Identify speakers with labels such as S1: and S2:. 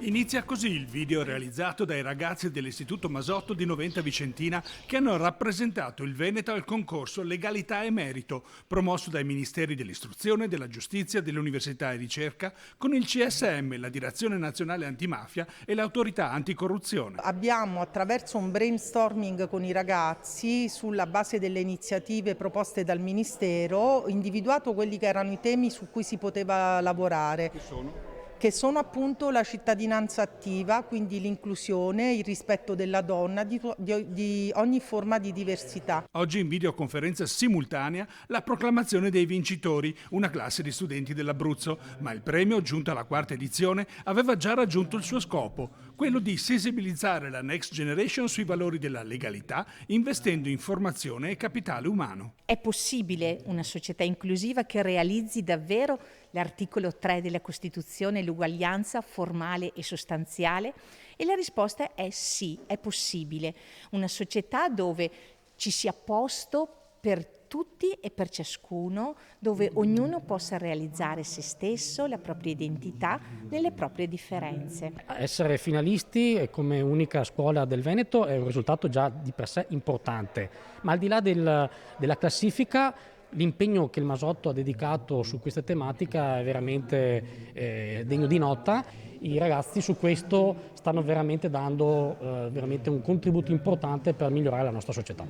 S1: Inizia così il video realizzato dai ragazzi dell'Istituto Masotto di Noventa Vicentina che hanno rappresentato il Veneto al concorso Legalità e Merito, promosso dai Ministeri dell'Istruzione, della Giustizia, dell'Università e Ricerca, con il CSM, la Direzione Nazionale Antimafia e l'Autorità Anticorruzione.
S2: Abbiamo, attraverso un brainstorming con i ragazzi, sulla base delle iniziative proposte dal Ministero, individuato quelli che erano i temi su cui si poteva lavorare. Che sono appunto la cittadinanza attiva, quindi l'inclusione, il rispetto della donna, di ogni forma di diversità.
S1: Oggi in videoconferenza simultanea la proclamazione dei vincitori, una classe di studenti dell'Abruzzo, ma il premio, giunto alla quarta edizione, aveva già raggiunto il suo scopo, quello di sensibilizzare la Next Generation sui valori della legalità, investendo in formazione e capitale umano.
S3: È possibile una società inclusiva che realizzi davvero l'articolo 3 della Costituzione, l'uguaglianza formale e sostanziale? E la risposta è sì, è possibile. Una società dove ci sia posto per tutti e per ciascuno, dove ognuno possa realizzare se stesso, la propria identità, nelle proprie differenze.
S4: Essere finalisti come unica scuola del Veneto è un risultato già di per sé importante, ma al di là della classifica, l'impegno che il Masotto ha dedicato su questa tematica è veramente degno di nota. I ragazzi su questo stanno veramente dando un contributo importante per migliorare la nostra società.